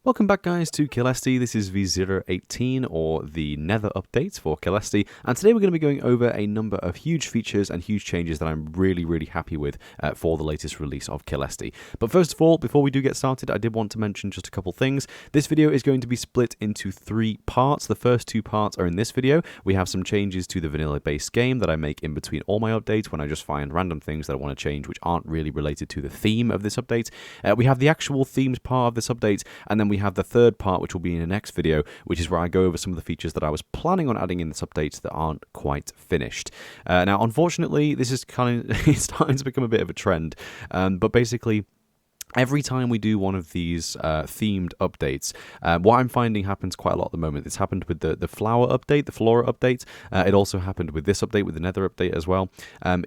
Welcome back, guys, to Caelesti. This is v0.18, or the Nether update for Caelesti, and today we're going to be going over a number of huge features and huge changes that I'm really happy with for the latest release of Caelesti. But first of all, before we do get started, I did want to mention just a couple things. This video is going to be split into 3 parts. The first 2 parts are in this video. We have some changes to the vanilla-based game that I make in between all my updates when I just find random things that I want to change which aren't really related to the theme of this update. We have the actual themes part of this update, and then we have the third part, which will be in the next video, which is where I go over some of the features that I was planning on adding in this update that aren't quite finished. Now, unfortunately, this is it's starting to become a bit of a trend, but basically, every time we do one of these themed updates, what I'm finding happens quite a lot at the moment. It's happened with the Flora update. It also happened with this update, with the Nether update as well.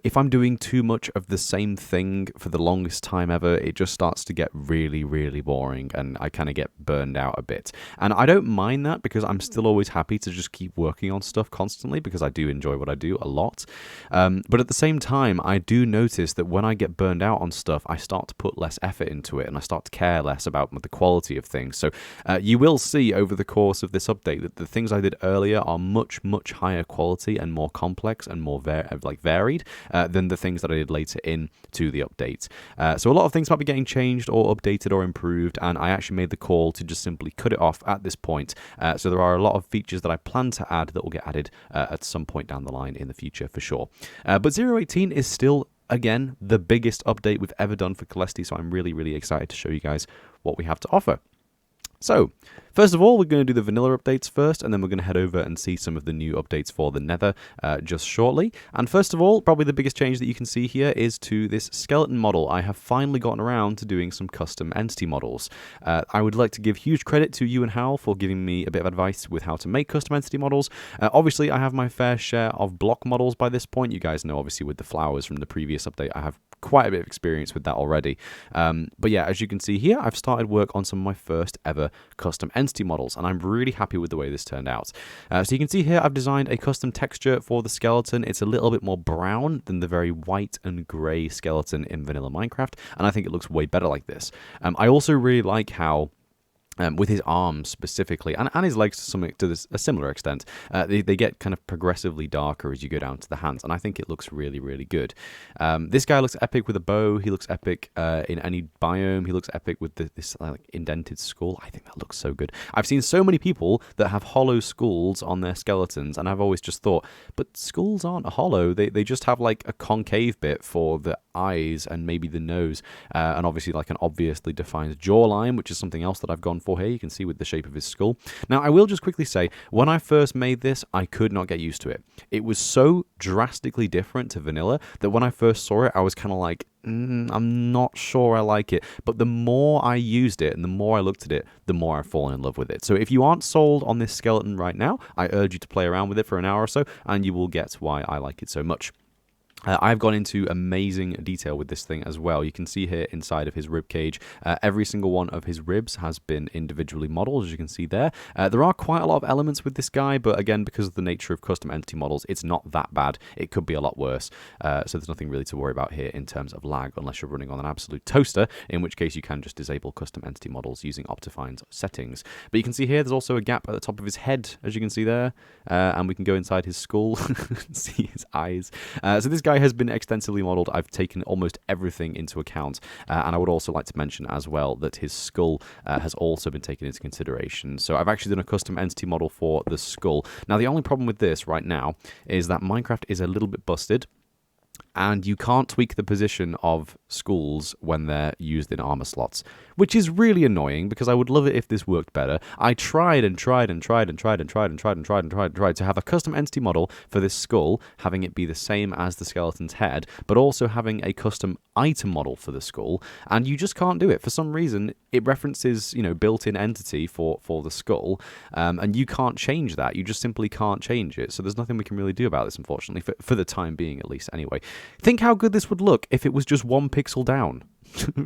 If I'm doing too much of the same thing for the longest time ever, it just starts to get really boring, and I kind of get burned out a bit. And I don't mind that, because I'm still always happy to just keep working on stuff constantly, because I do enjoy what I do a lot. But at the same time, I do notice that when I get burned out on stuff, I start to put less effort into it, and I start to care less about the quality of things. So you will see over the course of this update that the things I did earlier are much higher quality and more complex and more varied than the things that I did later into the update. So a lot of things might be getting changed or updated or improved, and I actually made the call to just simply cut it off at this point. So there are a lot of features that I plan to add that will get added at some point down the line in the future for sure. But 0.18 is still, again, the biggest update we've ever done for Caelesti, so I'm really excited to show you guys what we have to offer. So, first of all, we're going to do the vanilla updates first, and then we're going to head over and see some of the new updates for the Nether just shortly. And first of all, probably the biggest change that you can see here is to this skeleton model. I have finally gotten around to doing some custom entity models. I would like to give huge credit to you and Hal for giving me a bit of advice with how to make custom entity models. Obviously, I have my fair share of block models by this point. You guys know, obviously, with the flowers from the previous update, I have quite a bit of experience with that already. But yeah, as you can see here, I've started work on some of my first ever custom entity models, and I'm really happy with the way this turned out. So you can see here, I've designed a custom texture for the skeleton. It's a little bit more brown than the very white and grey skeleton in vanilla Minecraft, and I think it looks way better like this. I also really like how with his arms specifically, and his legs to a similar extent, they get kind of progressively darker as you go down to the hands, and I think it looks really good. This guy looks epic with a bow. He looks epic in any biome. He looks epic with this like indented skull. I think that looks so good. I've seen so many people that have hollow skulls on their skeletons, and I've always just thought, but skulls aren't hollow. They just have like a concave bit for the eyes and maybe the nose, and obviously like an obviously defined jawline, which is something else that I've gone for here. You can see with the shape of his skull. Now, I will just quickly say, when I first made this, I could not get used to it. It was so drastically different to vanilla that when I first saw it, I was kind of like, I'm not sure I like it. But the more I used it and the more I looked at it, the more I've fallen in love with it. So if you aren't sold on this skeleton right now, I urge you to play around with it for an hour or so, and you will get why I like it so much. I've gone into amazing detail with this thing as well. You can see here inside of his rib cage, every single one of his ribs has been individually modeled, as you can see there. There are quite a lot of elements with this guy, but again, because of the nature of custom entity models, it's not that bad. It could be a lot worse, so there's nothing really to worry about here in terms of lag, unless you're running on an absolute toaster, in which case you can just disable custom entity models using Optifine's settings. But you can see here, there's also a gap at the top of his head, as you can see there, and we can go inside his skull and see his eyes. So this guy has been extensively modeled. I've taken almost everything into account, and I would also like to mention as well that his skull has also been taken into consideration. So I've actually done a custom entity model for the skull. Now, the only problem with this right now is that Minecraft is a little bit busted, and you can't tweak the position of skulls when they're used in armor slots, which is really annoying, because I would love it if this worked better. I tried to have a custom entity model for this skull, having it be the same as the skeleton's head, but also having a custom item model for the skull, and you just can't do it. For some reason, it references, built-in entity for the skull, and you can't change that. You just simply can't change it. So there's nothing we can really do about this, unfortunately, for the time being at least anyway. Think how good this would look if it was just 1 pixel down.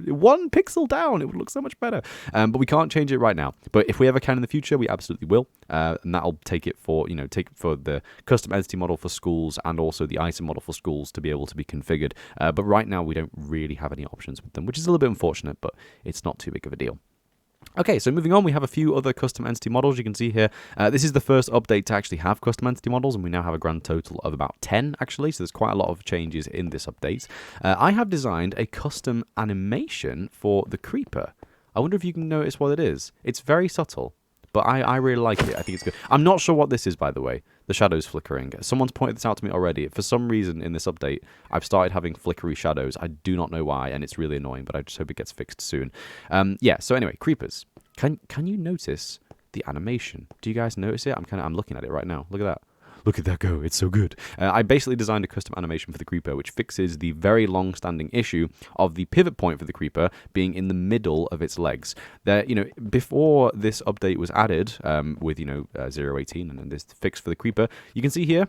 1 pixel down, it would look so much better. But we can't change it right now. But if we ever can in the future, we absolutely will. And that'll take it for, for the custom entity model for schools and also the item model for schools to be able to be configured. But right now, we don't really have any options with them, which is a little bit unfortunate, but it's not too big of a deal. Okay, so moving on, we have a few other custom entity models you can see here. This is the first update to actually have custom entity models, and we now have a grand total of about 10, actually, so there's quite a lot of changes in this update. I have designed a custom animation for the creeper. I wonder if you can notice what it is. It's very subtle, but I really like it. I think it's good. I'm not sure what this is, by the way. The shadow's flickering. Someone's pointed this out to me already. For some reason in this update, I've started having flickery shadows. I do not know why, and it's really annoying, but I just hope it gets fixed soon. Yeah, so anyway, creepers. Can you notice the animation? Do you guys notice it? I'm looking at it right now. Look at that. Look at that go. It's so good. I basically designed a custom animation for the creeper, which fixes the very long-standing issue of the pivot point for the creeper being in the middle of its legs. Before this update was added, with 0.18 and this fix for the creeper, you can see here,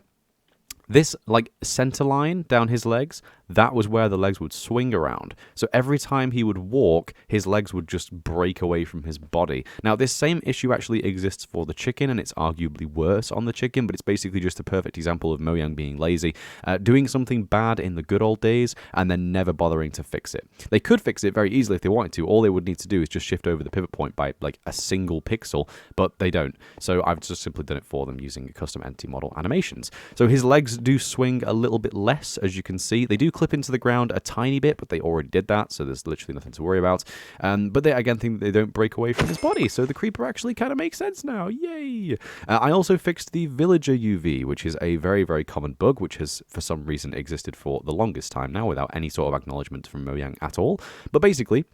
this center line down his legs, that was where the legs would swing around. So every time he would walk, his legs would just break away from his body. Now, this same issue actually exists for the chicken, and it's arguably worse on the chicken, but it's basically just a perfect example of Mojang being lazy, doing something bad in the good old days, and then never bothering to fix it. They could fix it very easily if they wanted to. All they would need to do is just shift over the pivot point by a single pixel, but they don't. So I've just simply done it for them using custom entity model animations. So his legs do swing a little bit less, as you can see. They do clip into the ground a tiny bit, but they already did that, so there's literally nothing to worry about. But they, again, think they don't break away from his body, so the creeper actually kind of makes sense now. Yay! I also fixed the villager UV, which is a very, very common bug, which has, for some reason, existed for the longest time now without any sort of acknowledgement from Mojang at all. But basically,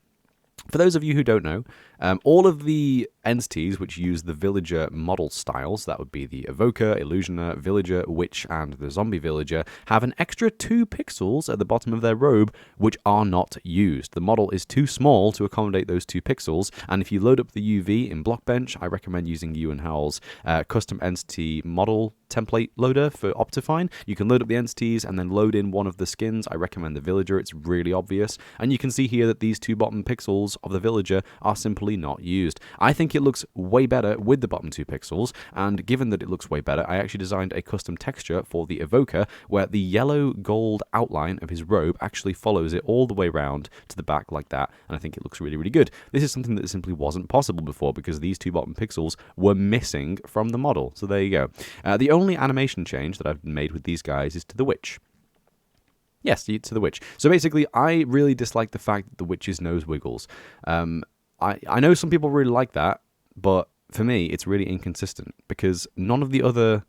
for those of you who don't know, all of the entities which use the villager model styles, that would be the evoker, illusioner, villager, witch, and the zombie villager, have an extra 2 pixels at the bottom of their robe which are not used. The model is too small to accommodate those 2 pixels, and if you load up the UV in Blockbench, I recommend using Ewan Howell's custom entity model template loader for Optifine. You can load up the entities and then load in one of the skins. I recommend the villager. It's really obvious, and you can see here that these 2 bottom pixels of the villager are simply not used. I think it looks way better with the bottom 2 pixels, and given that it looks way better, I actually designed a custom texture for the evoker where the yellow gold outline of his robe actually follows it all the way around to the back like that, and I think it looks really, really good. This is something that simply wasn't possible before because these 2 bottom pixels were missing from the model, so there you go. The only animation change that I've made with these guys is to the witch. Yes, to the witch. So basically, I really dislike the fact that the witch's nose wiggles. I know some people really like that, but for me, it's really inconsistent because none of the other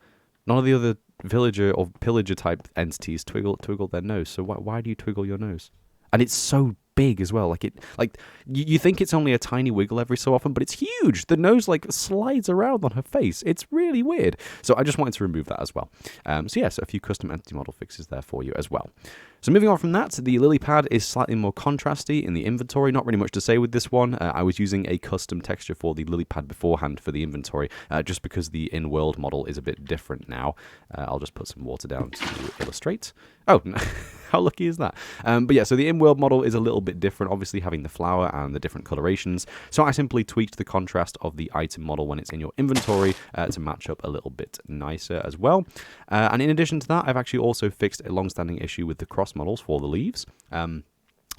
villager or pillager type entities twiggle their nose. So why do you twiggle your nose? And it's so big as well. You think it's only a tiny wiggle every so often, but it's huge. The nose slides around on her face. It's really weird. So I just wanted to remove that as well. So a few custom entity model fixes there for you as well. So moving on from that, the lily pad is slightly more contrasty in the inventory. Not really much to say with this one. I was using a custom texture for the lily pad beforehand for the inventory, just because the in-world model is a bit different now. I'll just put some water down to illustrate. Oh, how lucky is that? So the in-world model is a little bit different, obviously having the flower and the different colorations. So I simply tweaked the contrast of the item model when it's in your inventory to match up a little bit nicer as well. And in addition to that, I've actually also fixed a long-standing issue with the cross models for the leaves.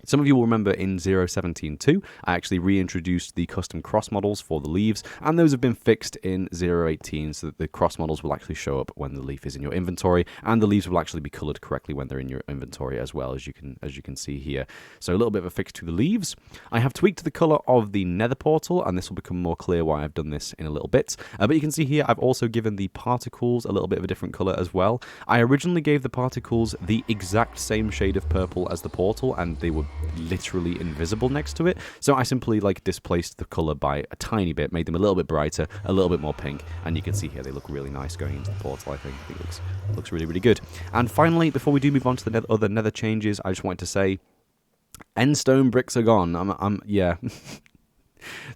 Some of you will remember in 0.17.2, I actually reintroduced the custom cross models for the leaves, and those have been fixed in 0.18 so that the cross models will actually show up when the leaf is in your inventory, and the leaves will actually be colored correctly when they're in your inventory as well, as you can see here. So a little bit of a fix to the leaves. I have tweaked the color of the Nether portal, and this will become more clear why I've done this in a little bit. But you can see here I've also given the particles a little bit of a different color as well. I originally gave the particles the exact same shade of purple as the portal, and they were literally invisible next to it, so I simply displaced the color by a tiny bit, made them a little bit brighter, a little bit more pink, and you can see here they look really nice going into the portal. I think it looks really, really good. And finally, before we do move on to the other nether changes, I just wanted to say endstone bricks are gone. Yeah.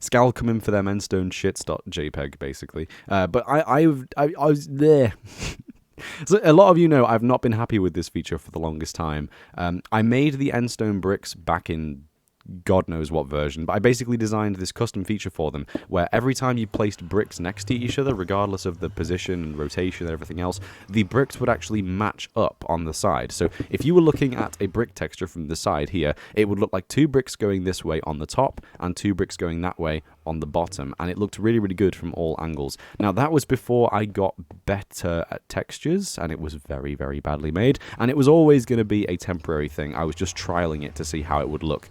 Skal come in for them endstone shits.jpg basically, but I was there. So a lot of you know I've not been happy with this feature for the longest time. I made the endstone bricks back in God knows what version, but I basically designed this custom feature for them where every time you placed bricks next to each other, regardless of the position and rotation and everything else, the bricks would actually match up on the side. So if you were looking at a brick texture from the side here, it would look like 2 bricks going this way on the top and 2 bricks going that way on the bottom, and it looked really, really good from all angles. Now, that was before I got better at textures, and it was very, very badly made, and it was always going to be a temporary thing. I was just trialing it to see how it would look.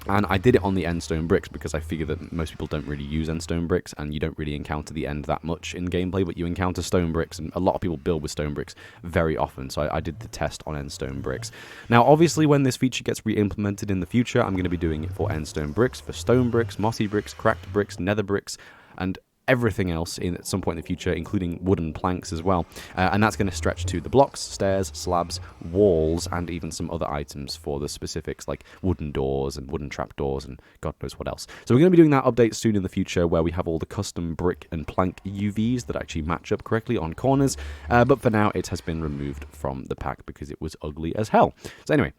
And I did it on the end stone bricks because I figure that most people don't really use end stone bricks, and you don't really encounter the end that much in gameplay, but you encounter stone bricks, and a lot of people build with stone bricks very often, so I did the test on end stone bricks. Now, obviously, when this feature gets re-implemented in the future, I'm going to be doing it for end stone bricks, for stone bricks, mossy bricks, cracked bricks, nether bricks, and everything else at some point in the future, including wooden planks as well. And that's going to stretch to the blocks, stairs, slabs, walls, and even some other items for the specifics like wooden doors and wooden trapdoors and God knows what else. So we're going to be doing that update soon in the future where we have all the custom brick and plank UVs that actually match up correctly on corners. But for now, it has been removed from the pack because it was ugly as hell. So anyway,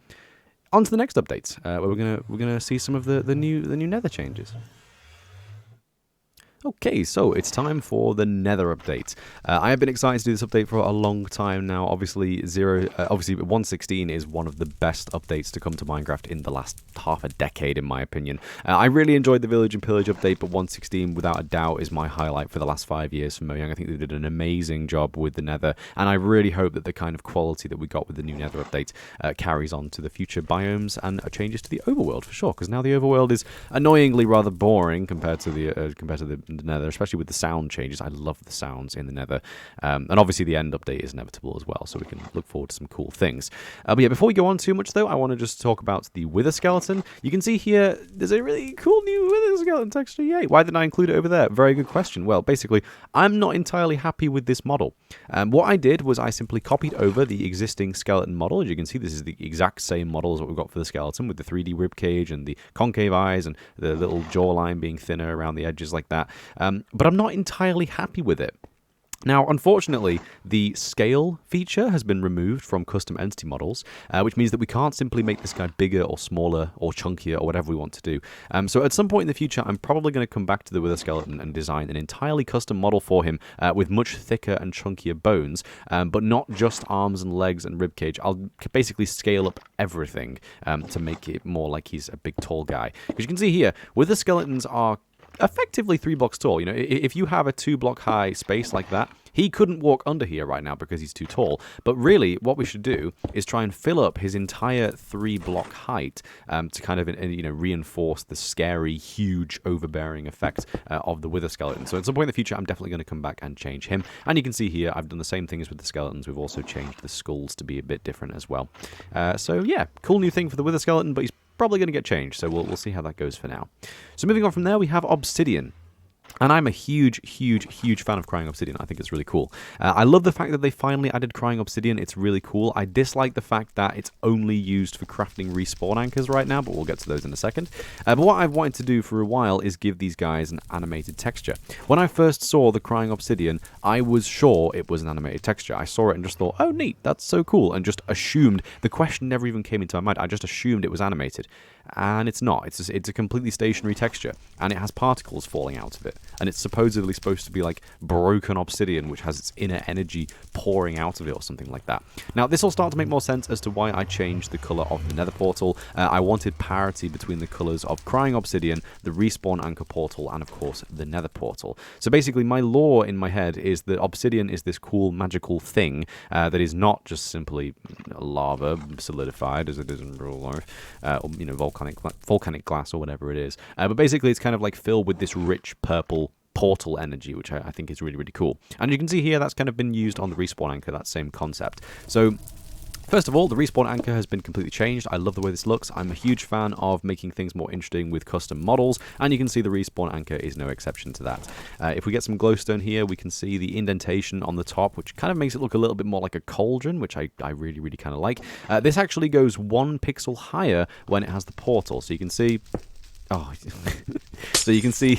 on to the next update, where we're gonna see some of the new Nether changes. Okay, so it's time for the Nether update. I have been excited to do this update for a long time now. Obviously, 1.16 is one of the best updates to come to Minecraft in the last half a decade, in my opinion. I really enjoyed the Village and Pillage update, but 1.16, without a doubt, is my highlight for the last 5 years for Mojang. I think they did an amazing job with the Nether, and I really hope that the kind of quality that we got with the new Nether update carries on to the future biomes and changes to the overworld for sure. Because now the overworld is annoyingly rather boring compared to the Nether, especially with the sound changes. I love the sounds in the Nether, and obviously the end update is inevitable as well, so we can look forward to some cool things. But yeah, before we go on too much though, I want to just talk about the Wither skeleton. You can see here there's a really cool new Wither skeleton texture. Yay! Why didn't I include it over there? Very good question. Well, basically, I'm not entirely happy with this model. What I did was I simply copied over the existing skeleton model. As you can see, this is the exact same model as what we've got for the skeleton, with the 3D ribcage and the concave eyes and the little jawline being thinner around the edges like that. But I'm not entirely happy with it. Now, unfortunately, the scale feature has been removed from custom entity models, which means that we can't simply make this guy bigger or smaller or chunkier or whatever we want to do. So at some point in the future, I'm probably going to come back to the Wither skeleton and design an entirely custom model for him with much thicker and chunkier bones, but not just arms and legs and ribcage. I'll basically scale up everything to make it more like he's a big, tall guy. Because you can see here, Wither skeletons are effectively 3 blocks tall. You know, if you have a 2-block high space like that, he couldn't walk under here right now because he's too tall. But really, what we should do is try and fill up his entire 3-block height to kind of reinforce the scary, huge, overbearing effect of the Wither skeleton. So at some point in the future, I'm definitely going to come back and change him. And you can see here, I've done the same thing as with the skeletons. We've also changed the skulls to be a bit different as well. So yeah, cool new thing for the Wither skeleton, but he's probably going to get changed, so we'll see how that goes for now. So moving on from there, we have obsidian. And I'm a huge, huge, huge fan of crying obsidian. I think it's really cool. I love the fact that they finally added crying obsidian. It's really cool. I dislike the fact that it's only used for crafting respawn anchors right now, but we'll get to those in a second. But what I've wanted to do for a while is give these guys an animated texture. When I first saw the crying obsidian, I was sure it was an animated texture. I saw it and just thought, oh, neat, that's so cool, and just assumed. The question never even came into my mind. I just assumed it was animated. And it's not. It's a completely stationary texture, and it has particles falling out of it. And it's supposedly supposed to be like broken obsidian, which has its inner energy pouring out of it or something like that. Now, this will start to make more sense as to why I changed the color of the Nether portal. I wanted parity between the colors of crying obsidian, the respawn anchor portal, and of course the Nether portal. So basically, my lore in my head is that obsidian is this cool magical thing that is not just simply lava solidified as it is in real life, or volcanic glass or whatever it is. But basically, it's kind of like filled with this rich purple portal energy, which I think is really, really cool. And you can see here that's kind of been used on the respawn anchor, that same concept. So first of all, the respawn anchor has been completely changed. I love the way this looks. I'm a huge fan of making things more interesting with custom models, and you can see the respawn anchor is no exception to that. If we get some glowstone here, we can see the indentation on the top, which kind of makes it look a little bit more like a cauldron, which I really, really kind of like. This actually goes 1 pixel higher when it has the portal, so you can see... Oh, so you can see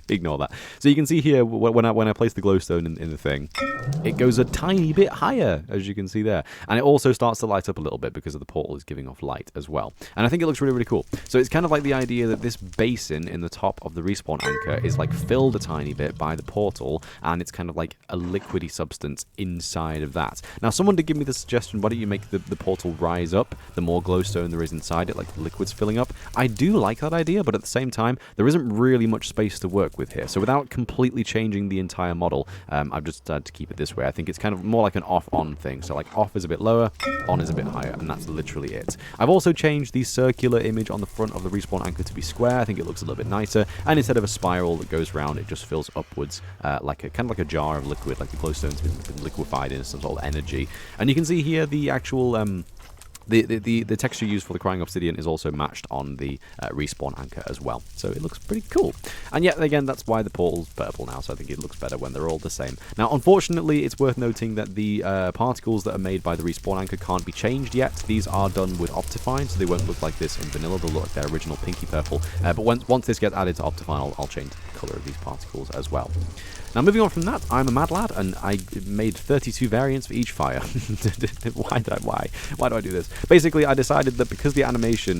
Ignore that. So you can see here, when I place the glowstone in the thing, it goes a tiny bit higher, as you can see there. And it also starts to light up a little bit because of the portal is giving off light as well. And I think it looks really, really cool. So it's kind of like the idea that this basin in the top of the respawn anchor is like filled a tiny bit by the portal, and it's kind of like a liquidy substance inside of that. Now, someone did give me the suggestion, why don't you make the portal rise up the more glowstone there is inside it, like the liquid's filling up. I do like that idea, but at the same time, there isn't really much space to work with here. So without completely changing the entire model, I've just decided to keep it this way. I think it's kind of more like an off-on thing. So like off is a bit lower, on is a bit higher, and that's literally it. I've also changed the circular image on the front of the respawn anchor to be square. I think it looks a little bit nicer, and instead of a spiral that goes round, it just fills upwards like a kind of like a jar of liquid, like the glowstone's been liquefied in some sort of energy. And you can see here the actual the texture used for the crying obsidian is also matched on the respawn anchor as well. So it looks pretty cool. And yet again, that's why the portal's purple now, so I think it looks better when they're all the same. Now, unfortunately, it's worth noting that the particles that are made by the respawn anchor can't be changed yet. These are done with Optifine, so they won't look like this in vanilla. They'll look like their original pinky purple. But once this gets added to Optifine, I'll change the colour of these particles as well. Now, moving on from that, I'm a mad lad, and I made 32 variants for each fire. Why do I do this? Basically, I decided that because the animation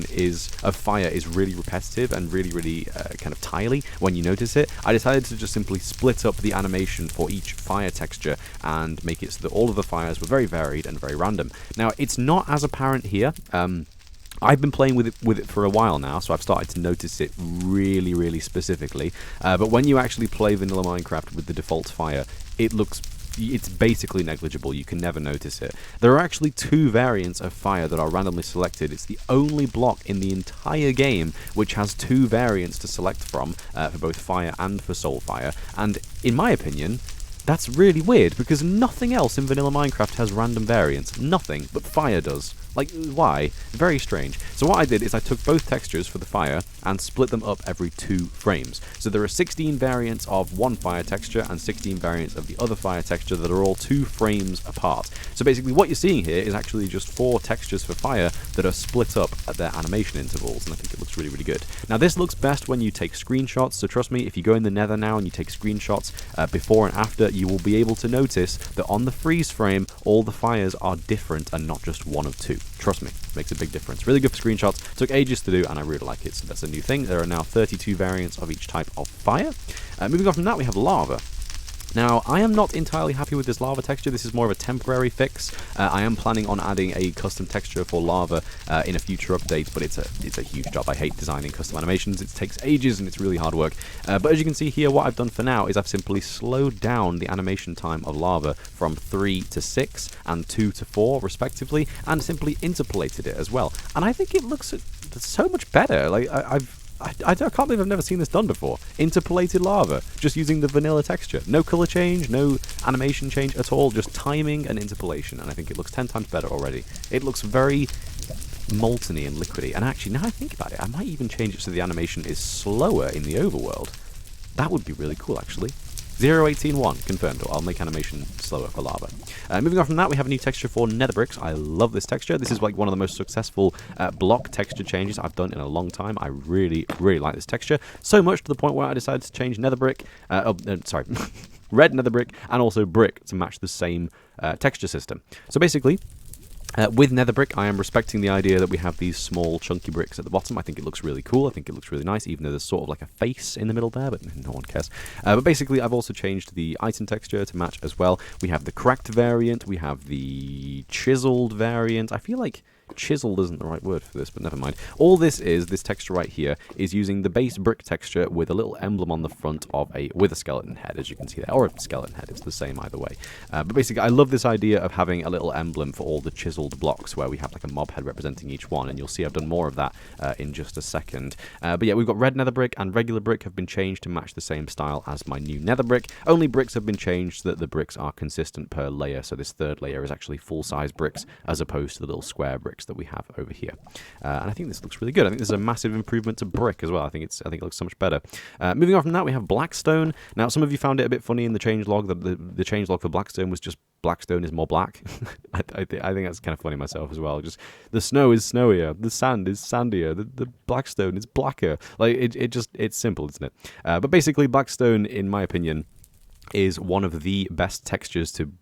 of fire is really repetitive and really kind of tiley when you notice it, I decided to just simply split up the animation for each fire texture and make it so that all of the fires were very varied and very random. Now, it's not as apparent here. I've been playing with it for a while now, so I've started to notice it really specifically. But when you actually play vanilla Minecraft with the default fire, it's basically negligible. You can never notice it. There are actually 2 variants of fire that are randomly selected. It's the only block in the entire game which has 2 variants to select from for both fire and for soul fire. And in my opinion, that's really weird, because nothing else in vanilla Minecraft has random variants. Nothing, but fire does. Like, why? Very strange. So what I did is I took both textures for the fire and split them up every 2 frames. So there are 16 variants of one fire texture and 16 variants of the other fire texture that are all 2 frames apart. So basically what you're seeing here is actually just 4 textures for fire that are split up at their animation intervals, and I think it looks really good. Now, this looks best when you take screenshots, so trust me, if you go in the Nether now and you take screenshots before and after, you will be able to notice that on the freeze frame, all the fires are different and not just one of 2. Trust me, makes a big difference. Really good for screenshots. Took ages to do, and I really like it, so that's a new thing. There are now 32 variants of each type of fire. Moving on from that, we have lava. Now, I am not entirely happy with this lava texture. This is more of a temporary fix. I am planning on adding a custom texture for lava in a future update, but it's a huge job. I hate designing custom animations. It takes ages and it's really hard work. But as you can see here, what I've done for now is I've simply slowed down the animation time of lava from 3 to 6 and 2 to 4, respectively, and simply interpolated it as well. And I think it looks so much better. Like, I can't believe I've never seen this done before. Interpolated lava, just using the vanilla texture. No color change, no animation change at all, just timing and interpolation, and I think it looks 10 times better already. It looks very molten-y and liquidy, and actually, now I think about it, I might even change it so the animation is slower in the overworld. That would be really cool, actually. 0.18.1 confirmed, or I'll make animation slower for lava. Moving on from that, we have a new texture for nether bricks. I love this texture. This is like one of the most successful block texture changes I've done in a long time. I really like this texture. So much to the point where I decided to change nether brick, red nether brick, and also brick to match the same texture system. So basically, with nether brick, I am respecting the idea that we have these small chunky bricks at the bottom. I think it looks really cool. I think it looks really nice, even though there's sort of like a face in the middle there, but no one cares. But basically, I've also changed the item texture to match as well. We have the cracked variant. We have the chiseled variant. I feel like chiseled isn't the right word for this, but never mind. All this texture right here is using the base brick texture with a little emblem on the front of with a skeleton head, as you can see there, or a skeleton head. It's the same either way. But basically, I love this idea of having a little emblem for all the chiseled blocks where we have like a mob head representing each one, and you'll see I've done more of that in just a second. But yeah, we've got red nether brick and regular brick have been changed to match the same style as my new nether brick. Only bricks have been changed so that the bricks are consistent per layer, so this third layer is actually full-size bricks as opposed to the little square bricks bricks that we have over here. And I think this looks really good. I think this is a massive improvement to brick as well. I think it looks so much better. Moving on from that, we have blackstone. Now, some of you found it a bit funny in the changelog that the changelog for blackstone was just blackstone is more black. I think that's kind of funny myself as well. Just the snow is snowier, the sand is sandier, the blackstone is blacker. Like it's simple, isn't it? But basically, blackstone, in my opinion, is one of the best textures to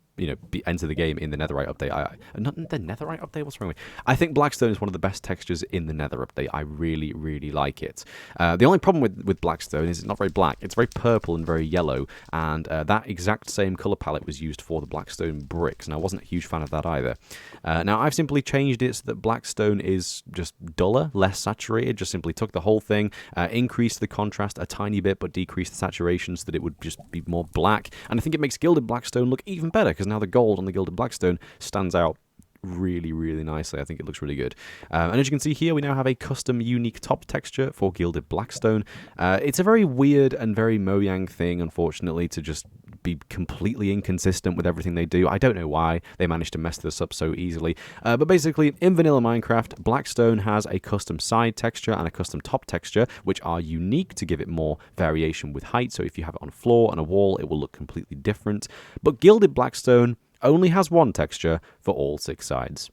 enter the game in the Netherite update. Not the Netherite update. What's wrong with me? I think blackstone is one of the best textures in the Nether update. I really, really like it. The only problem with blackstone is it's not very black. It's very purple and very yellow, and that exact same color palette was used for the blackstone bricks, and I wasn't a huge fan of that either. Now I've simply changed it so that blackstone is just duller, less saturated. Just simply took the whole thing, increased the contrast a tiny bit, but decreased the saturation so that it would just be more black. And I think it makes gilded blackstone look even better, because now the gold on the gilded blackstone stands out really, really nicely. I think it looks really good. And as you can see here, we now have a custom unique top texture for gilded blackstone. It's a very weird and very Mojang thing, unfortunately, to just be completely inconsistent with everything they do. I don't know why they managed to mess this up so easily. But basically, in vanilla Minecraft, blackstone has a custom side texture and a custom top texture, which are unique to give it more variation with height. So if you have it on a floor and a wall, it will look completely different. But gilded blackstone only has one texture for all 6 sides.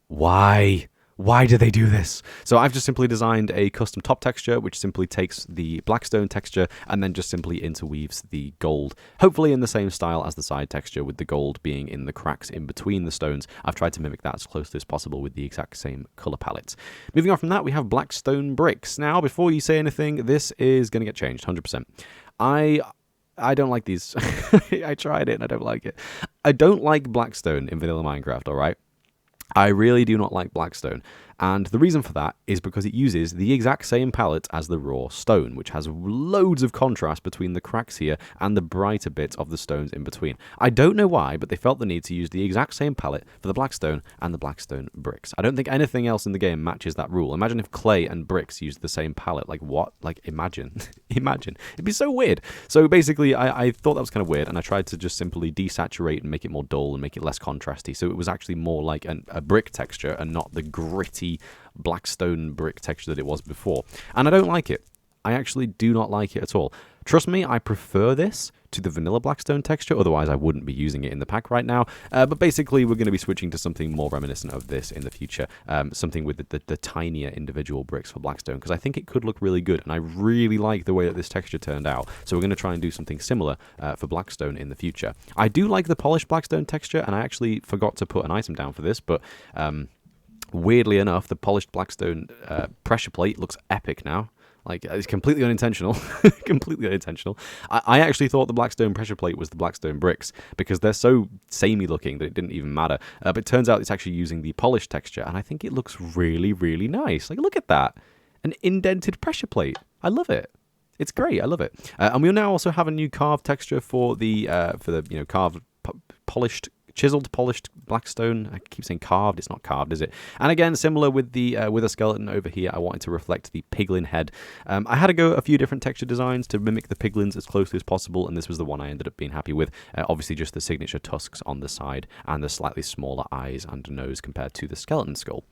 Why? Why do they do this? So I've just simply designed a custom top texture, which simply takes the blackstone texture and then just simply interweaves the gold, hopefully in the same style as the side texture, with the gold being in the cracks in between the stones. I've tried to mimic that as closely as possible with the exact same color palette. Moving on from that, we have blackstone bricks. Now, before you say anything, this is going to get changed, 100%. I don't like these. I tried it and I don't like it. I don't like blackstone in vanilla Minecraft, alright? I really do not like blackstone. And the reason for that is because it uses the exact same palette as the raw stone, which has loads of contrast between the cracks here and the brighter bits of the stones in between. I don't know why, but they felt the need to use the exact same palette for the blackstone and the blackstone bricks. I don't think anything else in the game matches that rule. Imagine if clay and bricks used the same palette. Like, what? Like, imagine. Imagine. It'd be so weird. So basically, I thought that was kind of weird, and I tried to just simply desaturate and make it more dull and make it less contrasty. So it was actually more like a brick texture and not the gritty blackstone brick texture that it was before. And I don't like it. I actually do not like it at all. Trust me, I prefer this to the vanilla blackstone texture, otherwise I wouldn't be using it in the pack right now. But basically, we're going to be switching to something more reminiscent of this in the future, something with the tinier individual bricks for blackstone, because I think it could look really good, and I really like the way that this texture turned out. So we're going to try and do something similar for blackstone in the future. I do like the polished blackstone texture, and I actually forgot to put an item down for this, but weirdly enough, the polished blackstone pressure plate looks epic now. Like, it's completely unintentional. Completely unintentional. I actually thought the blackstone pressure plate was the blackstone bricks because they're so samey looking that it didn't even matter. But it turns out it's actually using the polished texture, and I think it looks really, really nice. Like, look at that. An indented pressure plate. I love it. It's great. I love it. And we'll now also have a new carved texture for the carved, polished, chiseled, polished blackstone. I keep saying carved. It's not carved, is it? And again, similar with the with a skeleton over here, I wanted to reflect the piglin head. I had to go a few different texture designs to mimic the piglins as closely as possible, and this was the one I ended up being happy with. Obviously, just the signature tusks on the side and the slightly smaller eyes and nose compared to the skeleton skull.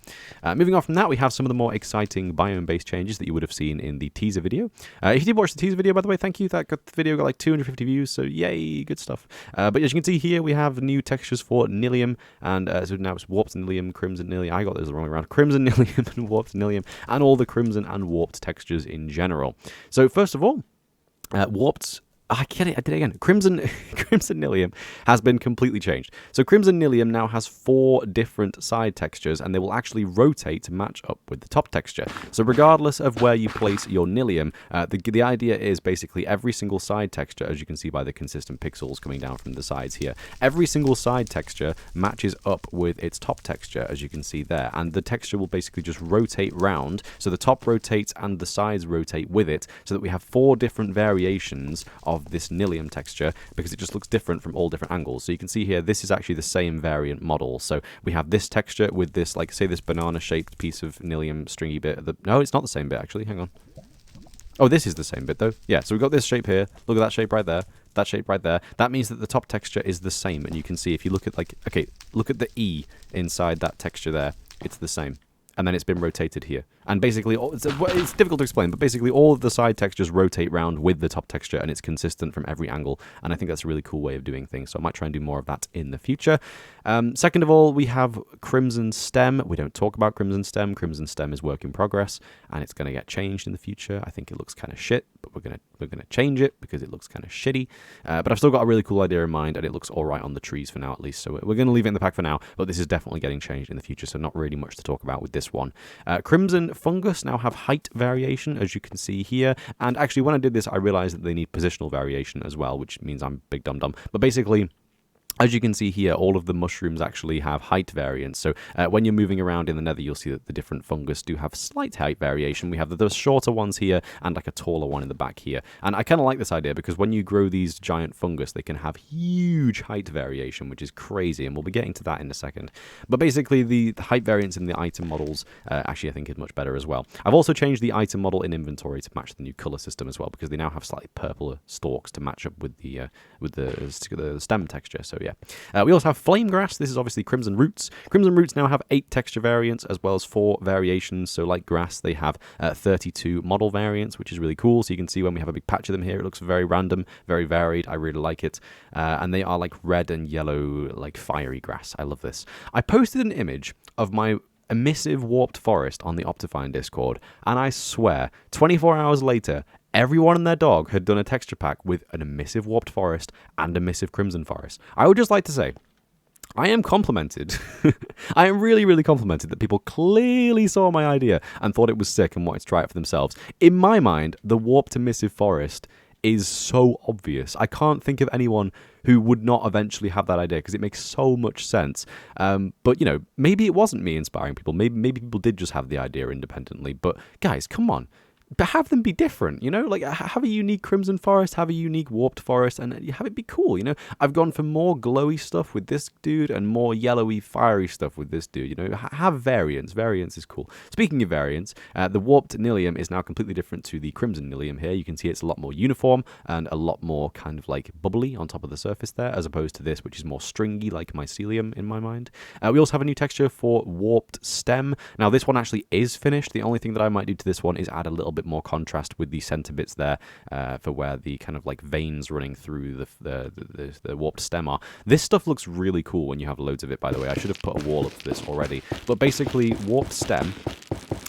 Moving on from that, we have some of the more exciting biome-based changes that you would have seen in the teaser video. If you did watch the teaser video, by the way, thank you. The video got like 250 views, so yay, good stuff. But as you can see here, we have new textures for Nillium, and so now it's warped Nillium, crimson Nillium. I got those the wrong way around. Crimson Nillium and warped Nillium, and all the crimson and warped textures in general. So first of all, warped. I get it. I did it again. Crimson Nillium has been completely changed. So Crimson Nillium now has 4 different side textures, and they will actually rotate to match up with the top texture. So regardless of where you place your Nillium, the idea is basically every single side texture, as you can see by the consistent pixels coming down from the sides here, every single side texture matches up with its top texture, as you can see there. And the texture will basically just rotate round. So the top rotates and the sides rotate with it, so that we have 4 different variations of this Nillium texture, because it just looks different from all different angles. So you can see here, this is actually the same variant model. So we have this texture with this, like, say this banana shaped piece of Nillium stringy bit. No, it's not the same bit actually. Hang on. Oh, this is the same bit, though. Yeah, so we've got this shape here. Look at that shape right there. That shape right there. That means that the top texture is the same. And you can see if you look at, like, okay, look at the E inside that texture there. It's the same. And then it's been rotated here. And basically, it's difficult to explain, but basically all of the side textures rotate round with the top texture, and it's consistent from every angle. And I think that's a really cool way of doing things, so I might try and do more of that in the future. Second of all, we have Crimson Stem. We don't talk about Crimson Stem. Crimson Stem is work in progress, and it's going to get changed in the future. I think it looks kind of shit, but we're gonna change it because it looks kind of shitty. But I've still got a really cool idea in mind, and it looks all right on the trees for now, at least. So we're going to leave it in the pack for now, but this is definitely getting changed in the future, so not really much to talk about with this one. Crimson Fungus now have height variation, as you can see here. And actually, when I did this, I realized that they need positional variation as well, which means I'm big dum-dum. But basically, as you can see here, all of the mushrooms actually have height variance. So when you're moving around in the Nether, you'll see that the different fungus do have slight height variation. We have the shorter ones here and like a taller one in the back here. And I kind of like this idea because when you grow these giant fungus, they can have huge height variation, which is crazy. And we'll be getting to that in a second. But basically, the height variance in the item models actually I think is much better as well. I've also changed the item model in inventory to match the new color system as well, because they now have slightly purpler stalks to match up with the stem texture. So yeah. We also have Flame Grass. This is obviously Crimson Roots. Crimson Roots now have 8 texture variants as well as 4 variations. So like grass, they have 32 model variants, which is really cool. So you can see when we have a big patch of them here, it looks very random, very varied. I really like it. And they are like red and yellow, like fiery grass. I love this. I posted an image of my emissive warped forest on the Optifine Discord, and I swear, 24 hours later, everyone and their dog had done a texture pack with an emissive warped forest and emissive crimson forest. I would just like to say, I am complimented. I am really, really complimented that people clearly saw my idea and thought it was sick and wanted to try it for themselves. In my mind, the warped emissive forest is so obvious. I can't think of anyone who would not eventually have that idea because it makes so much sense. But, you know, maybe it wasn't me inspiring people. Maybe people did just have the idea independently. But, guys, come on. But have them be different, you know? Like, have a unique Crimson Forest, have a unique Warped Forest, and have it be cool, you know? I've gone for more glowy stuff with this dude and more yellowy, fiery stuff with this dude, you know? Have variance. Variance is cool. Speaking of variance, the Warped Nilium is now completely different to the Crimson Nilium here. You can see it's a lot more uniform and a lot more kind of, like, bubbly on top of the surface there, as opposed to this, which is more stringy, like Mycelium in my mind. We also have a new texture for Warped Stem. Now, this one actually is finished. The only thing that I might do to this one is add a little bit more contrast with the center bits there for where the kind of like veins running through the warped stem are. This stuff looks really cool when you have loads of it, by the way. I should have put a wall up for this already. But basically, warped stem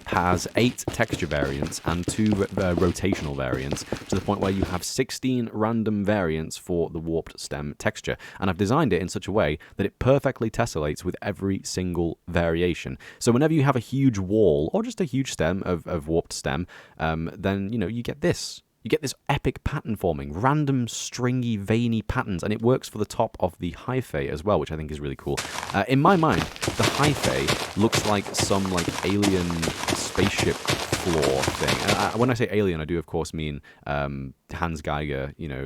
has 8 texture variants and 2 rotational variants, to the point where you have 16 random variants for the warped stem texture. And I've designed it in such a way that it perfectly tessellates with every single variation. So whenever you have a huge wall, or just a huge stem of warped stem, then, you know, you get this. You get this epic pattern forming, random, stringy, veiny patterns, and it works for the top of the hyphae as well, which I think is really cool. In my mind, the hyphae looks like some like alien spaceship floor thing. And when I say alien, I do of course mean Hans Geiger, you know,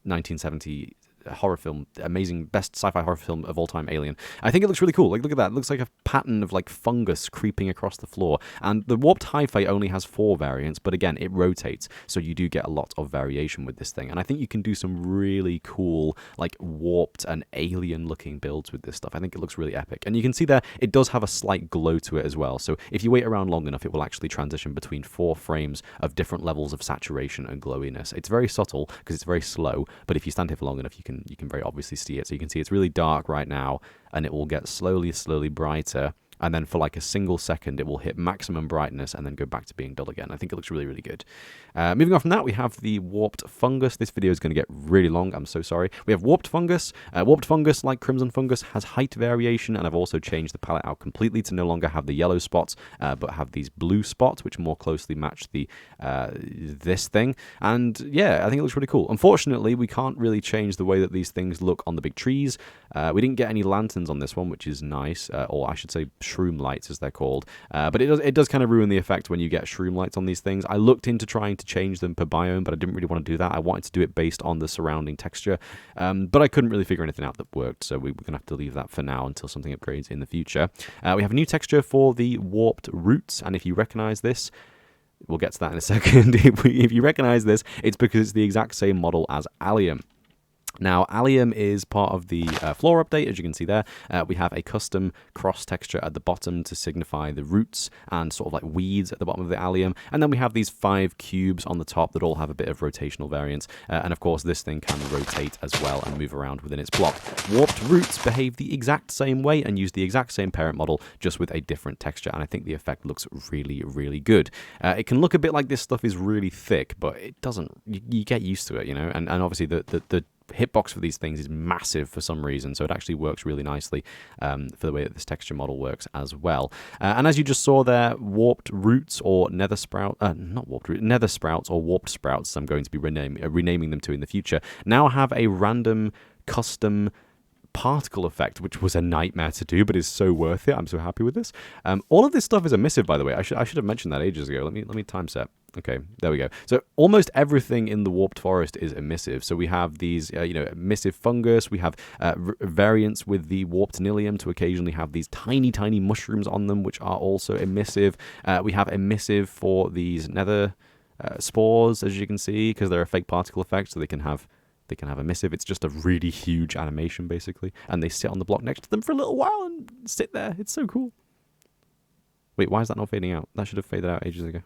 1970 horror film, amazing, best sci-fi horror film of all time, Alien. I think it looks really cool. Like, look at that. It looks like a pattern of like fungus creeping across the floor. And the warped hyphae only has 4 variants, but again, it rotates, so you do get a lot of variation with this thing. And I think you can do some really cool, like warped and alien-looking builds with this stuff. I think it looks really epic. And you can see there, it does have a slight glow to it as well. So if you wait around long enough, it will actually transition between 4 frames of different levels of saturation and glowiness. It's very subtle because it's very slow, but if you stand here for long enough, you can very obviously see it. So you can see it's really dark right now, and it will get slowly brighter, and then for like a single second, it will hit maximum brightness and then go back to being dull again. I think it looks really, really good. Moving on from that, we have the Warped Fungus. This video is going to get really long. I'm so sorry. We have Warped Fungus. Warped Fungus, like Crimson Fungus, has height variation, and I've also changed the palette out completely to no longer have the yellow spots, but have these blue spots, which more closely match the this thing. And yeah, I think it looks really cool. Unfortunately, we can't really change the way that these things look on the big trees. We didn't get any lanterns on this one, which is nice, or I should say shroom lights as they're called. But it does kind of ruin the effect when you get shroom lights on these things. I looked into trying to change them per biome, but I didn't really want to do that. I wanted to do it based on the surrounding texture, but I couldn't really figure anything out that worked, so we're going to have to leave that for now until something upgrades in the future. We have a new texture for the Warped Roots, and if you recognize this, We'll get to that in a second. If you recognize this, it's because it's the exact same model as allium. Now, allium is part of the Flora update, as you can see there. We have a custom cross texture at the bottom to signify the roots and sort of like weeds at the bottom of the allium. And then we have these 5 cubes on the top that all have a bit of rotational variance. And of course, this thing can rotate as well and move around within its block. Warped roots behave the exact same way and use the exact same parent model, just with a different texture. And I think the effect looks really, really good. It can look a bit like this stuff is really thick, but it doesn't. You get used to it, you know. And obviously the hitbox for these things is massive for some reason, so it actually works really nicely for the way that this texture model works as well. And as you just saw there, warped roots or nether sprouts or warped sprouts, I'm going to be renaming them to in the future, now have a random custom particle effect, which was a nightmare to do, but is so worth it. I'm so happy with this. All of this stuff is emissive, by the way. I should have mentioned that ages ago. Let me time set. Okay, there we go. So almost everything in the warped forest is emissive. So we have these, emissive fungus. We have variants with the warped nilium to occasionally have these tiny, tiny mushrooms on them, which are also emissive. We have emissive for these nether spores, as you can see, because they're a fake particle effect, so they can have emissive. It's just a really huge animation, basically, and they sit on the block next to them for a little while and sit there. It's so cool. Wait, why is that not fading out? That should have faded out ages ago.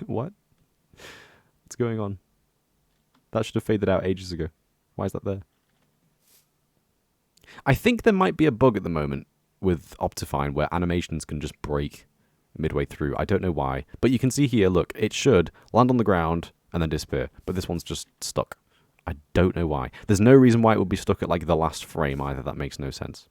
What? What's going on? That should have faded out ages ago. Why is that there? I think there might be a bug at the moment with Optifine where animations can just break midway through. I don't know why. But you can see here, look, it should land on the ground and then disappear. But this one's just stuck. I don't know why. There's no reason why it would be stuck at like the last frame either. That makes no sense.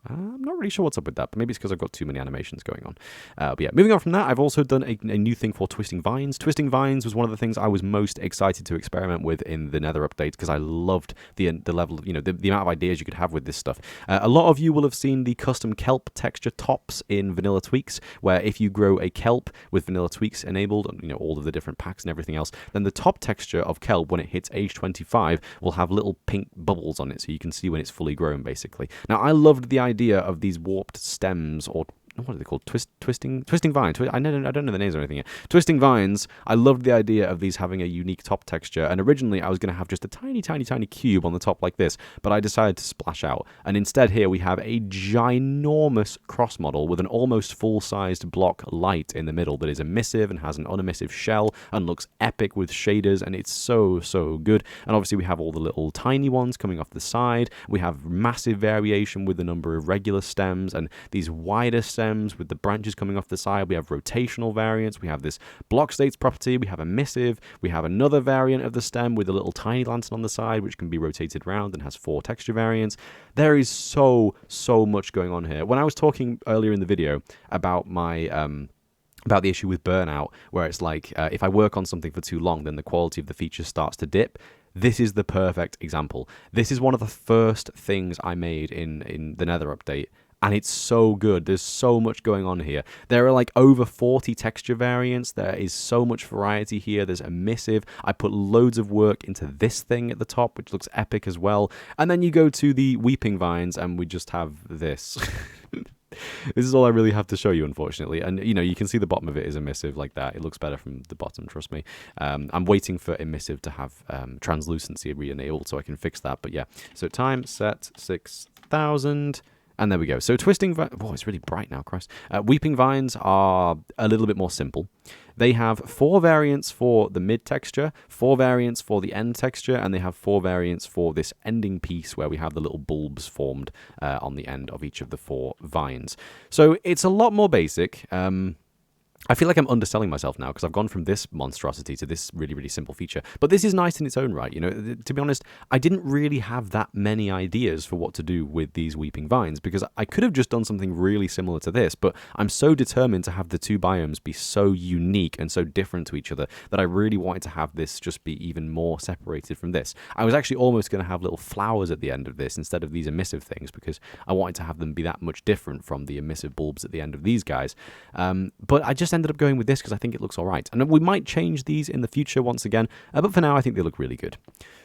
I'm not really sure what's up with that, but maybe it's because I've got too many animations going on. But yeah, moving on from that, I've also done a new thing for twisting vines. Twisting vines was one of the things I was most excited to experiment with in the Nether update because I loved the level of, the amount of ideas you could have with this stuff. A lot of you will have seen the custom kelp texture tops in Vanilla Tweaks, where if you grow a kelp with Vanilla Tweaks enabled, all of the different packs and everything else, then the top texture of kelp, when it hits age 25, will have little pink bubbles on it, so you can see when it's fully grown, basically. Now, I loved the idea of these warped stems, or what are they called? Twisting vines. I don't know the names or anything yet. Twisting vines. I loved the idea of these having a unique top texture, and originally I was going to have just a tiny, tiny, tiny cube on the top like this, but I decided to splash out, and instead here we have a ginormous cross model with an almost full-sized block light in the middle that is emissive and has an unemissive shell and looks epic with shaders, and it's so, so good. And obviously we have all the little tiny ones coming off the side. We have massive variation with the number of regular stems and these wider stems with the branches coming off the side. We have rotational variants. We have this block states property. We have emissive. We have another variant of the stem with a little tiny lantern on the side, which can be rotated around and has 4 texture variants. There is so much going on here. When I was talking earlier in the video about my about the issue with burnout, where it's like if I work on something for too long, then the quality of the feature starts to dip. This is the perfect example. This is one of the first things I made in the Nether update, and it's so good. There's so much going on here. There are like over 40 texture variants. There is so much variety here. There's emissive. I put loads of work into this thing at the top, which looks epic as well. And then you go to the weeping vines, and we just have this. This is all I really have to show you, unfortunately. And, you can see the bottom of it is emissive like that. It looks better from the bottom, trust me. I'm waiting for emissive to have translucency re-enabled so I can fix that. But yeah, so time set 6,000. And there we go. So twisting vines... Oh, it's really bright now, Christ. Weeping vines are a little bit more simple. They have 4 variants for the mid texture, 4 variants for the end texture, and they have 4 variants for this ending piece where we have the little bulbs formed on the end of each of the 4 vines. So it's a lot more basic. I feel like I'm underselling myself now because I've gone from this monstrosity to this really, really simple feature. But this is nice in its own right. To be honest, I didn't really have that many ideas for what to do with these weeping vines because I could have just done something really similar to this, but I'm so determined to have the 2 biomes be so unique and so different to each other that I really wanted to have this just be even more separated from this. I was actually almost going to have little flowers at the end of this instead of these emissive things because I wanted to have them be that much different from the emissive bulbs at the end of these guys. But I just ended up going with this because I think it looks all right. And we might change these in the future once again, but for now, I think they look really good.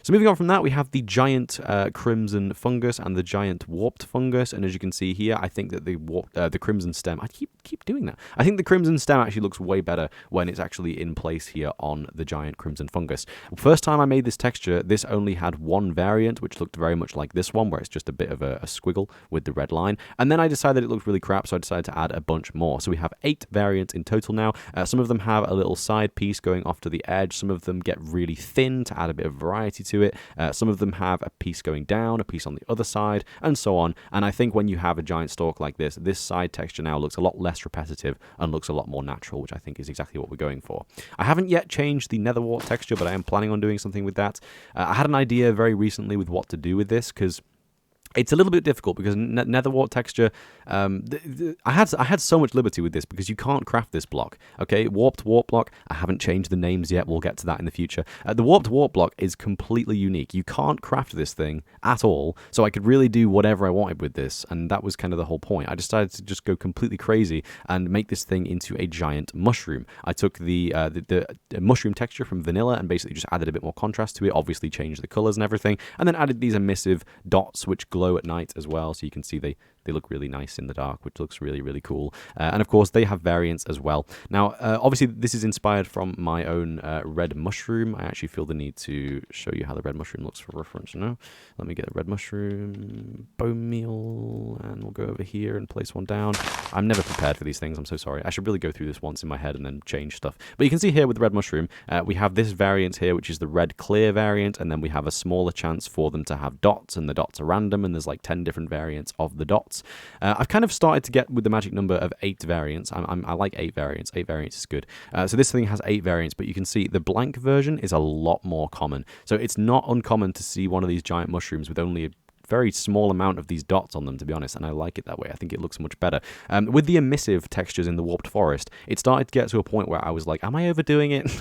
So moving on from that, we have the giant crimson fungus and the giant warped fungus. And as you can see here, I think that the crimson stem, I keep doing that. I think the crimson stem actually looks way better when it's actually in place here on the giant crimson fungus. First time I made this texture, this only had one variant, which looked very much like this one, where it's just a bit of a squiggle with the red line. And then I decided it looked really crap, so I decided to add a bunch more. So we have 8 variants in total now. Some of them have a little side piece going off to the edge. Some of them get really thin to add a bit of variety to it. Some of them have a piece going down, a piece on the other side, and so on. And I think when you have a giant stalk like this side texture now looks a lot less repetitive and looks a lot more natural, which I think is exactly what we're going for. I haven't yet changed the nether wart texture, but I am planning on doing something with that. I had an idea very recently with what to do with this, because it's a little bit difficult because nether wart texture, I had so much liberty with this because you can't craft this block. Okay, warped wart block, I haven't changed the names yet, we'll get to that in the future. The warped wart block is completely unique. You can't craft this thing at all, so I could really do whatever I wanted with this, and that was kind of the whole point. I decided to just go completely crazy and make this thing into a giant mushroom. I took the mushroom texture from vanilla and basically just added a bit more contrast to it, obviously changed the colors and everything, and then added these emissive dots which glow at night as well, so you can see they look really nice in the dark, which looks really, really cool. And of course, they have variants as well. Now, obviously, this is inspired from my own red mushroom. I actually feel the need to show you how the red mushroom looks for reference. No, let me get a red mushroom, bone meal, and we'll go over here and place one down. I'm never prepared for these things. I'm so sorry. I should really go through this once in my head and then change stuff. But you can see here with the red mushroom, we have this variant here, which is the red clear variant, and then we have a smaller chance for them to have dots, and the dots are random, and there's like 10 different variants of the dots. I've kind of started to get with the magic number of 8 variants. I like 8 variants. 8 variants is good. So this thing has 8 variants, but you can see the blank version is a lot more common. So it's not uncommon to see one of these giant mushrooms with only a very small amount of these dots on them, to be honest, and I like it that way. I think it looks much better. With the emissive textures in the warped forest, it started to get to a point where I was like, am I overdoing it?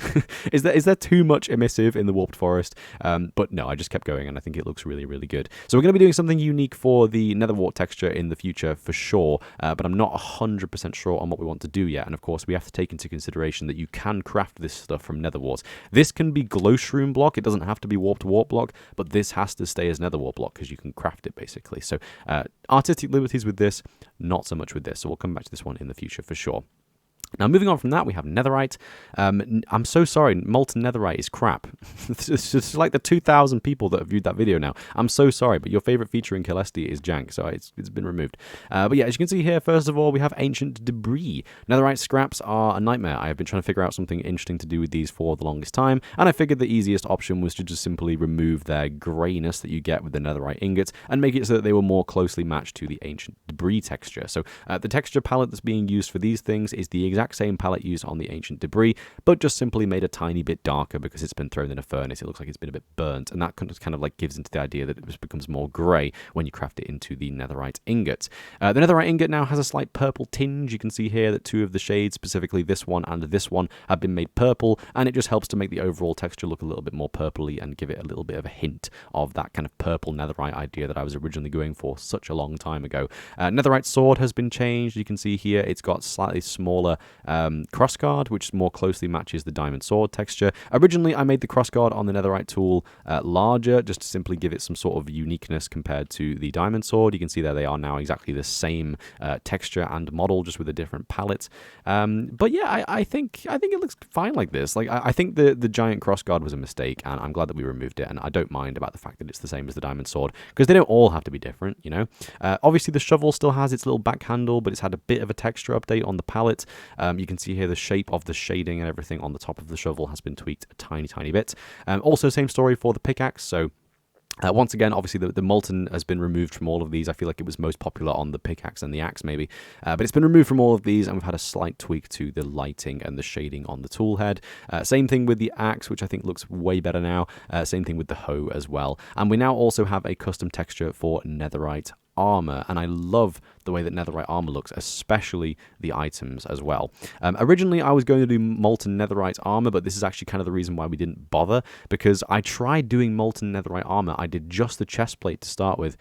Is there too much emissive in the warped forest? But no, I just kept going, and I think it looks really, really good. So we're going to be doing something unique for the nether wart texture in the future for sure, but I'm not 100% sure on what we want to do yet. And of course, we have to take into consideration that you can craft this stuff from nether wart. This can be glow shroom block. It doesn't have to be warped wart block, but this has to stay as nether wart block because you can craft it basically. So artistic liberties with this, not so much with this. So we'll come back to this one in the future for sure. Now, moving on from that, we have Netherite. I'm so sorry, molten Netherite is crap. It's just like the 2,000 people that have viewed that video now. I'm so sorry, but your favorite feature in Caelesti is jank, so it's been removed. But yeah, as you can see here, first of all, we have ancient debris. Netherite scraps are a nightmare. I have been trying to figure out something interesting to do with these for the longest time, and I figured the easiest option was to just simply remove their grayness that you get with the Netherite ingots and make it so that they were more closely matched to the ancient debris texture. So the texture palette that's being used for these things is the exact same palette used on the ancient debris, but just simply made a tiny bit darker because it's been thrown in a furnace. It looks like it's been a bit burnt, and that kind of like gives into the idea that it just becomes more grey when you craft it into the netherite ingot. The netherite ingot now has a slight purple tinge. You can see here that 2 of the shades, specifically this one and this one, have been made purple, and it just helps to make the overall texture look a little bit more purpley and give it a little bit of a hint of that kind of purple netherite idea that I was originally going for such a long time ago. Netherite sword has been changed. You can see here it's got slightly smaller crossguard, which more closely matches the diamond sword texture. Originally, I made the crossguard on the netherite tool larger, just to simply give it some sort of uniqueness compared to the diamond sword. You can see there they are now exactly the same texture and model, just with a different palette. But yeah, I think it looks fine like this. Like I think the giant crossguard was a mistake, and I'm glad that we removed it. And I don't mind about the fact that it's the same as the diamond sword, because they don't all have to be different, you know. Obviously, the shovel still has its little back handle, but it's had a bit of a texture update on the palette. You can see here the shape of the shading and everything on the top of the shovel has been tweaked a tiny bit. Also, same story for the pickaxe. So once again, obviously, the molten has been removed from all of these. I feel like it was most popular on the pickaxe and the axe, maybe. But it's been removed from all of these, and we've had a slight tweak to the lighting and the shading on the tool head. Same thing with the axe, which I think looks way better now. Same thing with the hoe as well. And we now also have a custom texture for netherite armor, and I love the way that netherite armor looks, especially the items as well. Originally, I was going to do molten netherite armor, but this is actually kind of the reason why we didn't bother, because I tried doing molten netherite armor. I did just the chest plate to start with.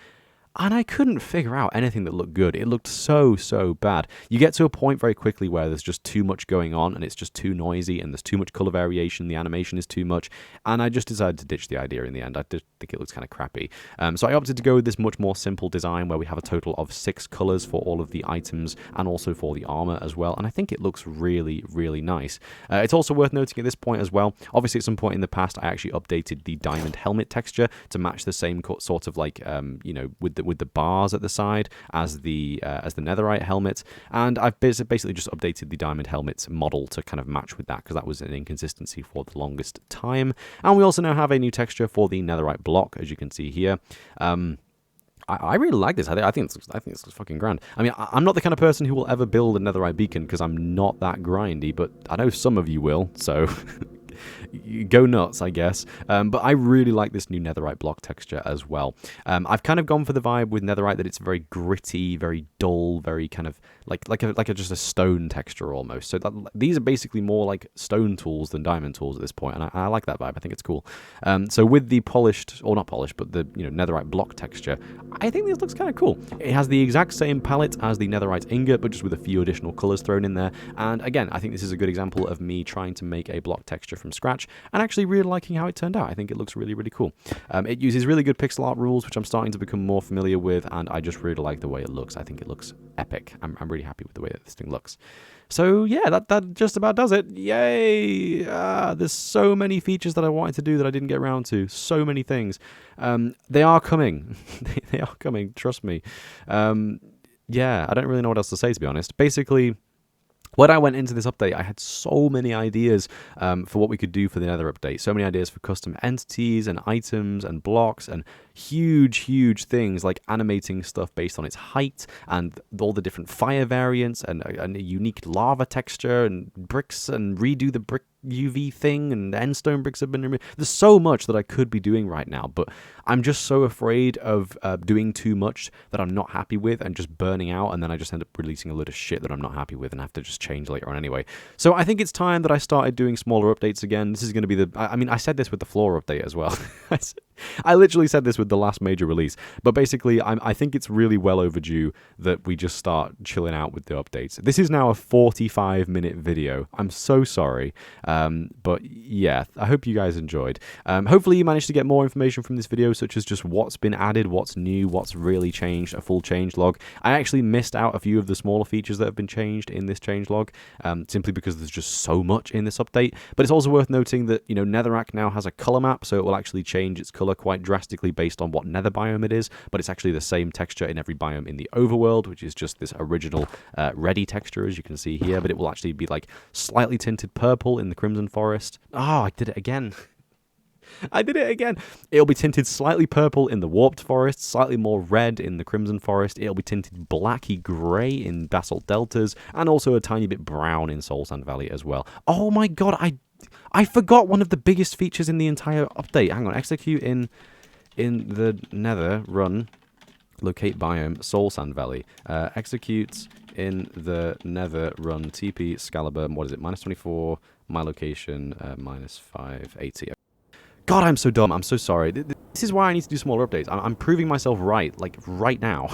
and I couldn't figure out anything that looked good. It looked so bad. You get to a point very quickly where there's just too much going on, and it's just too noisy, and there's too much color variation, the animation is too much, and I just decided to ditch the idea in the end. I did think it looks kind of crappy. So I opted to go with this much more simple design where we have a total of 6 colors for all of the items and also for the armor as well, and I think it looks really nice. It's also worth noting at this point as well, obviously at some point in the past I actually updated the diamond helmet texture to match the same sort of like, you know, with the bars at the side as the netherite helmet, and I've basically just updated the diamond helmet model to kind of match with that because that was an inconsistency for the longest time. And we also now have a new texture for the netherite block, as you can see here. I really like this. I think it's fucking grand. I mean, I'm not the kind of person who will ever build a netherite beacon because I'm not that grindy, but I know some of you will, so go nuts, I guess. But I really like this new netherite block texture as well. I've kind of gone for the vibe with netherite that it's very gritty, very dull, very kind of just a stone texture almost. So these are basically more like stone tools than diamond tools at this point, and I like that vibe. I think it's cool. So with the polished, or not polished, but the netherite block texture, I think this looks kind of cool. It has the exact same palette as the netherite ingot, but just with a few additional colors thrown in there. And again, I think this is a good example of me trying to make a block texture from scratch and actually really liking how it turned out. I think it looks really cool. It uses really good pixel art rules, which I'm starting to become more familiar with, and I just really like the way it looks. I think it looks epic. I'm really happy with the way that this thing looks. So yeah, that just about does it. Yay! There's so many features that I wanted to do that I didn't get around to. So many things. They are coming. They are coming. Trust me. Yeah, I don't really know what else to say, to be honest. Basically, when I went into this update, I had so many ideas for what we could do for the Nether update. So many ideas for custom entities and items and blocks and huge things like animating stuff based on its height and all the different fire variants and a unique lava texture and bricks and redo the brick UV thing, and the endstone bricks have been removed. There's so much that I could be doing right now, but I'm just so afraid of doing too much that I'm not happy with and just burning out, and then I just end up releasing a load of shit that I'm not happy with and have to just change later on anyway. So I think it's time that I started doing smaller updates again. This is going to be I mean, I said this with the Flora update as well. I literally said this with the last major release, but basically I think it's really well overdue that we just start chilling out with the updates. This is now a 45-minute video. I'm so sorry. But yeah, I hope you guys enjoyed. Hopefully you managed to get more information from this video, such as just what's been added, what's new, what's really changed, a full change log. I actually missed out a few of the smaller features that have been changed in this change log, simply because there's just so much in this update. But it's also worth noting that, Netherrack now has a color map, so it will actually change its color quite drastically based on what nether biome it is, but it's actually the same texture in every biome in the overworld, which is just this original reddy texture, as you can see here, but it will actually be like slightly tinted purple in the Crimson Forest. Oh, I did it again. I did it again. It'll be tinted slightly purple in the Warped Forest, slightly more red in the Crimson Forest. It'll be tinted blacky grey in Basalt Deltas, and also a tiny bit brown in Soul Sand Valley as well. Oh my god, I forgot one of the biggest features in the entire update. Hang on, execute in the Nether, run, locate biome, Soul Sand Valley. Execute in the Nether, run, TP, Excalibur, what is it, -24, my location, -580. God, I'm so dumb. I'm so sorry. This is why I need to do smaller updates. I'm proving myself right, like, right now.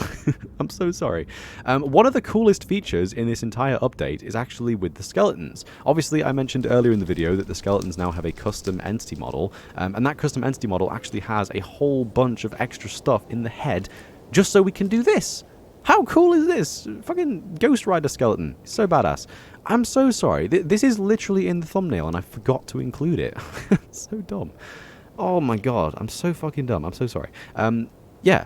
I'm so sorry. One of the coolest features in this entire update is actually with the skeletons. Obviously, I mentioned earlier in the video that the skeletons now have a custom entity model, and that custom entity model actually has a whole bunch of extra stuff in the head just so we can do this. How cool is this? Fucking Ghost Rider skeleton. It's so badass. I'm so sorry. This is literally in the thumbnail and I forgot to include it. So dumb. Oh my god. I'm so fucking dumb. I'm so sorry. Yeah.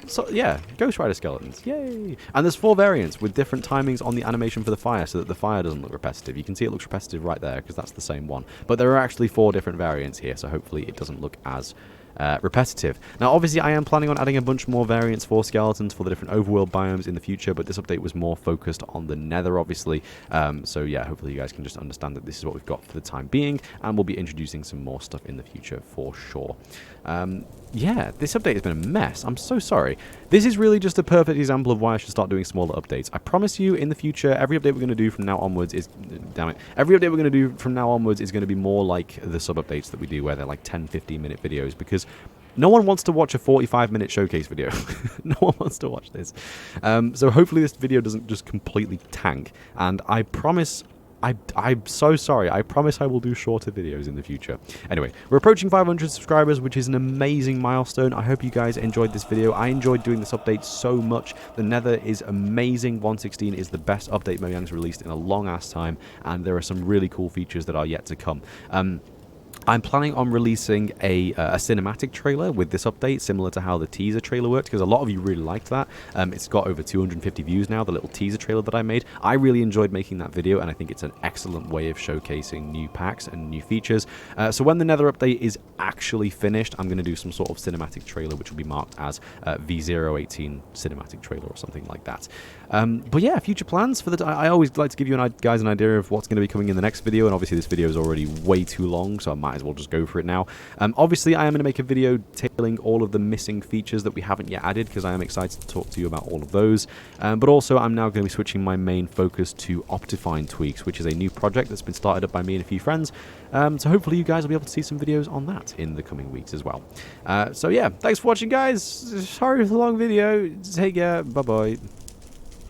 So, yeah, Ghost Rider skeletons. Yay! And there's 4 variants with different timings on the animation for the fire so that the fire doesn't look repetitive. You can see it looks repetitive right there because that's the same one. But there are actually 4 different variants here, so hopefully it doesn't look as repetitive. Now, obviously, I am planning on adding a bunch more variants for skeletons for the different overworld biomes in the future, but this update was more focused on the Nether, obviously. So, yeah, hopefully you guys can just understand that this is what we've got for the time being, and we'll be introducing some more stuff in the future for sure. Yeah, this update has been a mess. I'm so sorry. This is really just a perfect example of why I should start doing smaller updates. I promise you, in the future, every update we're going to do from now onwards is... Damn it. Every update we're going to do from now onwards is going to be more like the sub-updates that we do, where they're like 10, 15-minute videos, because because no one wants to watch a 45-minute showcase video. No one wants to watch this. So hopefully this video doesn't just completely tank. And I promise... I'm so sorry. I promise I will do shorter videos in the future. Anyway, we're approaching 500 subscribers, which is an amazing milestone. I hope you guys enjoyed this video. I enjoyed doing this update so much. The Nether is amazing. 1.16 is the best update Mojang's released in a long-ass time, and there are some really cool features that are yet to come. I'm planning on releasing a cinematic trailer with this update, similar to how the teaser trailer worked, because a lot of you really liked that. It's got over 250 views now, the little teaser trailer that I made. I really enjoyed making that video, and I think it's an excellent way of showcasing new packs and new features. So when the Nether update is actually finished, I'm going to do some sort of cinematic trailer, which will be marked as v0.18 cinematic trailer or something like that. But yeah, future plans for the... I always like to give you guys an idea of what's going to be coming in the next video, and obviously this video is already way too long, so I might as well just go for it now. Obviously, I am going to make a video detailing all of the missing features that we haven't yet added, because I am excited to talk to you about all of those. But also, I'm now going to be switching my main focus to Optifine tweaks, which is a new project that's been started up by me and a few friends. So hopefully you guys will be able to see some videos on that in the coming weeks as well. So yeah, thanks for watching, guys. Sorry for the long video. Take care. Bye-bye.